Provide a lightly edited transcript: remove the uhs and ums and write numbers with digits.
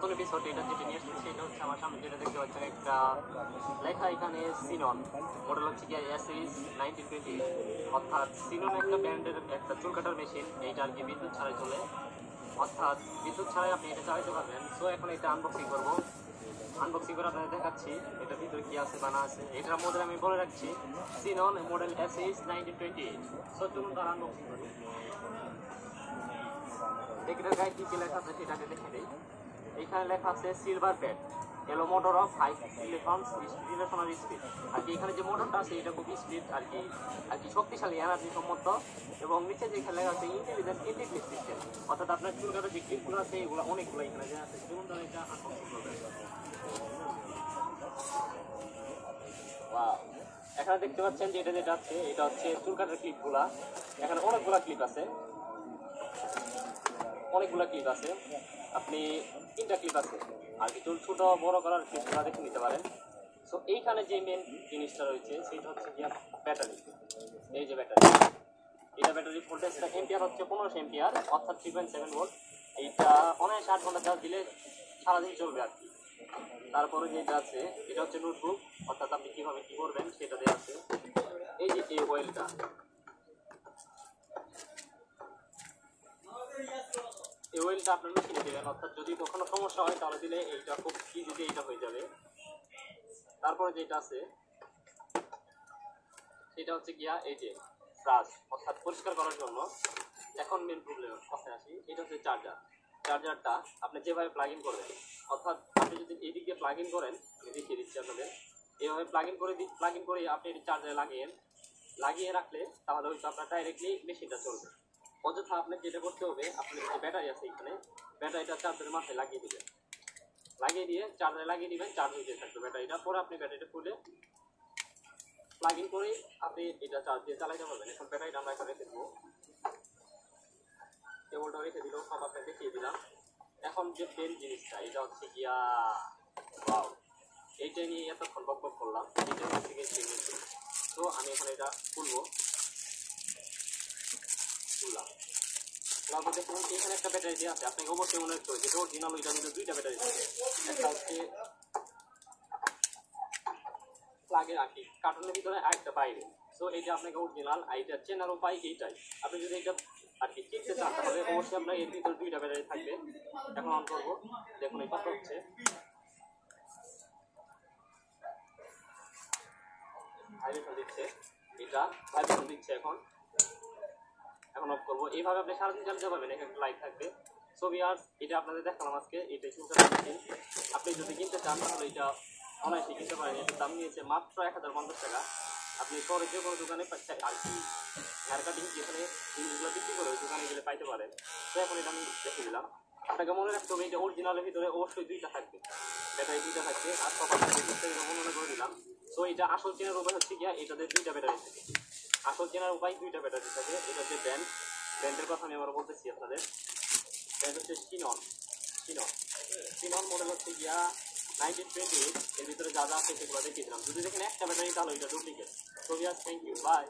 কোন এপিসোড এটা যেটা নিয়ে আসছে সেটা হচ্ছে আমার সামনে যেটা দেখতে পাচ্ছেন একটা লেখা এখানে সিনন মডেল হচ্ছে কি এসএস 1920 অর্থাৎ সিনন একটা ব্র্যান্ডের একটা চুল কাটার মেশিন এইটা আর কি বিদ্যুৎ ছাড়াই চলে অর্থাৎ বিদ্যুৎ ছাড়াই আপনি এটা চালাতে পারবেন। সো এখন এটা আনবক্সিং করবো, আনবক্সিং করে আপনাদের দেখাচ্ছি এটা ভিতরে কি আছে বানা আছে। এটার মডেল আমি বলে রাখছি সিনন মডেল এসএস 1920। সো চলুন তার আনবক্সিং করি। এটার গায়ে কি কি লেখা আছে সেটাকে দেখে দিই। এখানে লেখা আছে সিলভার প্যাড এলো মোটর অফ হাই রিলেশনারি স্পিড। আর কি এখানে যে মোটরটা আছে এটা খুব স্পিড আর কি শক্তিশালী এনার্জি সম্মত। এবং নিচে যেখানে লেখা আছে ইন্টেলিজেন্ট ইন্টিগ্রেটেড সিস্টেম অর্থাৎ আপনার চুল কাটার যে ক্লিপগুলো আছে এগুলো অনেকগুলো এখানে যে আছে। যেমন ধরুন এটা আনবক্সিং করবেন। এখানে দেখতে পাচ্ছেন যে এটা যেটা আছে এটা হচ্ছে চুল কাটার ক্লিপগুলা। এখানে অনেকগুলো ক্লিপ আছে, আপনি 3টা ক্লিপ আছে আর কি চুল ছোট বড় করার ক্লিপগুলো দেখে নিতে পারেন। সো এইখানে যে মেন জিনিসটা রয়েছে সেটা হচ্ছে কি ব্যাটারি। এই যে ব্যাটারি, এটা ব্যাটারি ভোল্টেজটা এম্পিয়ার হচ্ছে 1500 এম্পিয়ার অর্থাৎ 3.7 ভোল্ট। এইটা অনায়াসে 8 ঘন্টা চার্জ দিলে সারাদিন চলবে আর কি। তারপরে যেটা আছে এটা হচ্ছে নোটবুক অর্থাৎ আপনি কীভাবে কী করবেন সেটা দেওয়া আছে। এই যে এই অয়েলটা, এই অয়েলটা আপনার মেশিনে দেবেন অর্থাৎ যদি কখনো সমস্যা হয় তাহলে দিলে এইটা খুব ইজিতে এইটা হয়ে যাবে। তারপরে যেটা আছে সেটা হচ্ছে গিয়া এই যে ব্রাশ অর্থাৎ পরিষ্কার করার জন্য। এখন মেন প্রবলেম কথায় আসি, এটা হচ্ছে চার্জারটা আপনি যেভাবে প্লাগ ইন করবেন অর্থাৎ আপনি যদি এই দিক দিয়ে প্লাগ ইন করেন, দেখিয়ে দিচ্ছি আপনাদের, এইভাবে প্লাগ ইন করে আপনি এটি চার্জারে লাগিয়ে রাখলে তাহলে হয়তো আপনার ডাইরেক্টলি মেশিনটা চলবে। অযথা আপনার যেটা করতে হবে আপনার যে ব্যাটারি আছে এখানে ব্যাটারিটা চার্জারের মাথায় লাগিয়ে দিবেন, লাগিয়ে দিয়ে চার্জারে লাগিয়ে দিবেন, চার্জ হয়ে থাকবে ব্যাটারিটা। পরে আপনি ব্যাটারিটা খুলে প্লাগ ইন করে আপনি এটা চার্জ দিয়ে চালাতে পারবেন। এখন ব্যাটারিটা আমরা এখন রেখে দেবো, কেবলটা রেখে দিলেও সব আপনাকে দেখিয়ে দিলাম। এখন যে মেন জিনিসটা এটা হচ্ছে গিয়া ওয়াও, এইটা নিয়ে এতক্ষণ বকবক করলাম, এটা হচ্ছে গিয়ে সেই মেশিন। তো আমি এখন এটা খুললাম। তারপর দেখুন এখানে একটা ব্যাটারি দিয়ে আছে, আপনাকে অবশ্যই মনে রাখতে হবে যেটা অরিজিনাল ওইটার মধ্যে 2টা ব্যাটারি থাকে। একটা হচ্ছে প্লাগে রাখি কার্টুনের ভিতরে আরেকটা বাইরে। সো এইটা আপনাকে অরিজিনাল এইটা চেনার উপায় এইটাই। আপনি যদি এটা আর কি কিনতে চান তাহলে অবশ্যই আপনার এর ভিতরে 2টা ব্যাটারি থাকবে। এখন অন করবো, দেখুন এই কত হচ্ছে, ভাইব্রেশন দিচ্ছে, এটা ভাইব্রেশন দিচ্ছে। এখন অফ করবো। এইভাবে আপনি সারাদিন চালাতে পারবেন, একটা লাইট থাকবে। সো ভিউয়ার্স এটা আপনাদের দেখালাম আজকে, এটা চুলকার মেশিন। আপনি যদি কিনতে চান তাহলে এটা অনায়াসে কিনতে পারেন। এটার দাম নিয়েছে মাত্র 1050 টাকা। আপনি শহরে যে কোনো দোকানে আর কি হেয়ার কাটিং যেখানে জিনিসগুলো বিক্রি করে ওই দোকানে গেলে পাইতে পারেন। তো এখন এটা আমি দেখে দিলাম। আপনাকে মনে রাখতে হবে এটা অরিজিনালের ভিতরে অবশ্যই 2টা থাকবে, ব্যাটারি 2টা থাকবে। আর সব আপনাকে মনে করে দিলাম। সো এটা আসল চেনার উপায় হচ্ছে গিয়া এটাতে 2টা ব্যাটারি থাকে। আসল চেনার উপায় 2টা ব্যাটারি থাকে। এটা হচ্ছে ব্র্যান্ডের কথা আমি আবার বলতেছি আপনাদের। ব্র্যান্ড হচ্ছে সিনন মডেল হচ্ছে গিয়া 1920। এর ভিতরে যা আছে সেগুলো দেখিয়ে দিলাম। যদি দেখেন একটা ব্যাটারি তাহলে এটা duplicate. So viewers thank you, by.